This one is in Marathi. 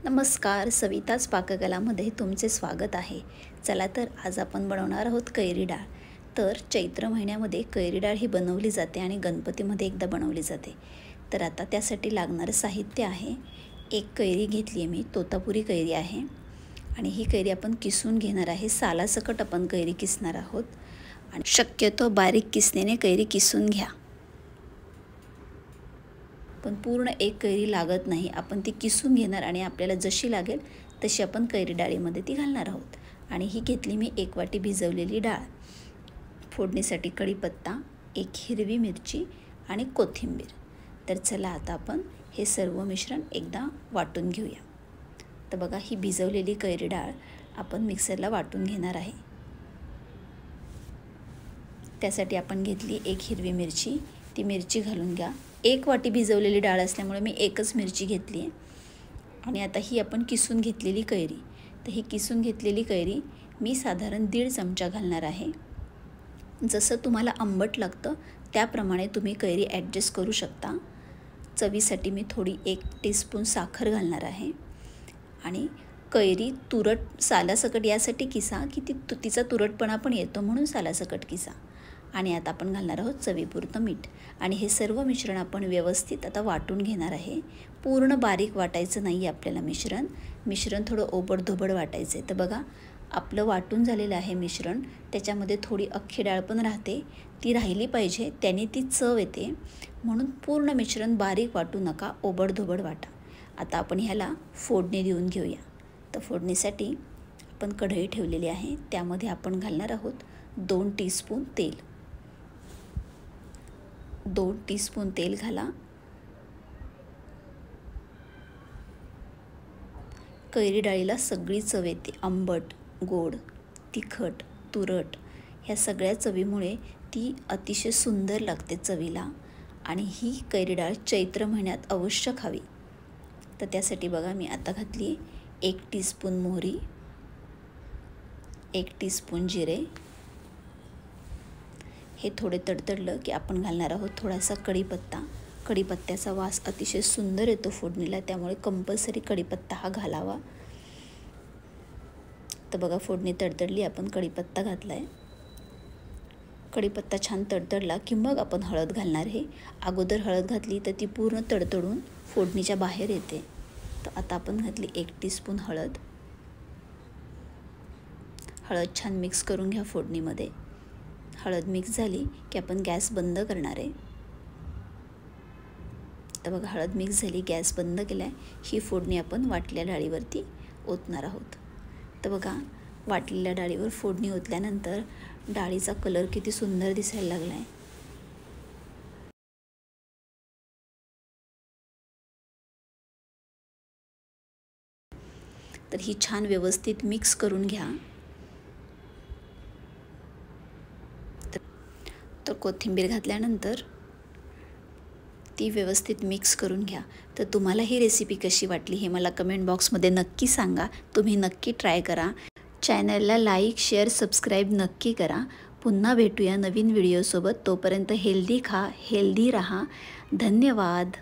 नमस्कार, सविताच पाककलामध्ये तुमचे स्वागत आहे। चला तर आज आपण बनवणार आहोत कैरी डाळ। तर चैत्र महिन्यामध्ये कैरी डाळ ही बनवली जाते आणि गणपतीमध्ये एकदा बनवली जाते। तर आता त्यासाठी लागणारे साहित्य आहे, एक कैरी घेतली आहे मी, तोतापुरी कैरी आहे आणि ही कैरी आपण किसून घेणार आहे। सालासकट आपण कैरी किसणार आहोत आणि शक्यतो बारीक किसणीने कैरी किसून घ्या, पण पूर्ण एक कैरी लागत नाही। आपण ती किसून घेणार आणि आपल्याला जशी लागेल तशी आपण कैरी डाळीमध्ये ती घालणार आहोत। आणि ही घेतली मी 1 वाटी भिजवलेली डाळ, फोडणीसाठी कढीपत्ता, 1 हिरवी मिरची आणि कोथिंबीर। तर चला आता आपण हे सर्व मिश्रण एकदा वाटून घेऊया। तर बघा, ही भिजवलेली कैरी डाळ आपण मिक्सरला वाटून घेणार आहे। त्यासाठी आपण घेतली 1 हिरवी मिरची, ती मिरची घालून घ्या। 1 वाटी भिजवलेली डाळ असल्यामुळे मी एकच मिरची घेतली आहे। आणि आता ही आपण किसून घेतलेली कैरी, तर ही किसून घेतलेली कैरी मी साधारण 1.5 चमचा घालणार आहे। जसं तुम्हाला आंबट लागतं त्याप्रमाणे तुम्ही कैरी ॲडजस्ट करू शकता। चवीसाठी मी थोडी 1 टीस्पून साखर घालणार आहे। आणि कैरी तुरट सालासकट यासाठी किसा की तिचा तुरटपणा पण येतो, म्हणून सालासकट किसा। आणि आता आपण घालणार आहोत चवीपुरतं मीठ आणि हे सर्व मिश्रण आपण व्यवस्थित आता वाटून घेणार आहे। पूर्ण बारीक वाटायचं नाही आपल्याला मिश्रण थोडं ओबडधोबड वाटायचं आहे। तर बघा, आपलं वाटून झालेलं आहे मिश्रण, त्याच्यामध्ये थोडी अख्खी डाळ पण राहते, ती राहिली पाहिजे, त्याने ती चव येते। म्हणून पूर्ण मिश्रण बारीक वाटू नका, ओबडधोबड वाटा। आता आपण ह्याला फोडणी देऊन घेऊया। तर फोडणीसाठी आपण कढई ठेवलेली आहे, त्यामध्ये आपण घालणार आहोत 2 टीस्पून तेल। 2 टीस्पून तेल घाला। कैरी डाळीला सगळी चव येते, आंबट, गोड, तिखट, तुरट, ह्या सगळ्या चवीमुळे ती अतिशय सुंदर लागते चवीला। आणि ही कैरी डाळ चैत्र महिन्यात अवश्य खावी। तर त्यासाठी बघा, मी आता घातली 1 टीस्पून मोहरी, 1 टीस्पून जिरे। हे थोडे तडतडलं की आपण घालणार आहोत थोडासा कढीपत्ता। कढीपत्त्याचा वास अतिशय सुंदर येतो फोडणीला, त्यामुळे कंपल्सरी कढीपत्ता हा घालावा। तर बघा, फोडणी तडतडली, आपण कढीपत्ता घातला आहे। कढीपत्ता छान तडतडला की मग आपण हळद घालणार आहे। अगोदर हळद घातली तर ती पूर्ण तडतडून फोडणीच्या बाहेर येते। तर आता आपण घातली 1 टीस्पून हळद। हळद छान मिक्स करून घ्या फोडणीमध्ये। हळद मिक्स झाली की आपण गॅस बंद करणार आहे। तर बघा, हळद मिक्स झाली, गॅस बंद केला आहे। ही फोडणी आपण वाटलेल्या डाळीवरती ओतणार आहोत। तर बघा, वाटलेल्या डाळीवर फोडणी ओतल्यानंतर डाळीचा कलर किती सुंदर दिसायला लागला आहे। तर ही छान व्यवस्थित मिक्स करून घ्या। तर कोथिंबीर घातल्यानंतर ती व्यवस्थित मिक्स करून घ्या। तर तुम्हाला ही रेसिपी कशी वाटली हे मला कमेंट बॉक्समध्ये नक्की सांगा। तुम्ही नक्की ट्राय करा। चॅनलला लाईक, शेअर, सबस्क्राईब नक्की करा। पुन्हा भेटूया नवीन व्हिडिओसोबत। तोपर्यंत हेल्दी खा, हेल्दी रहा। धन्यवाद।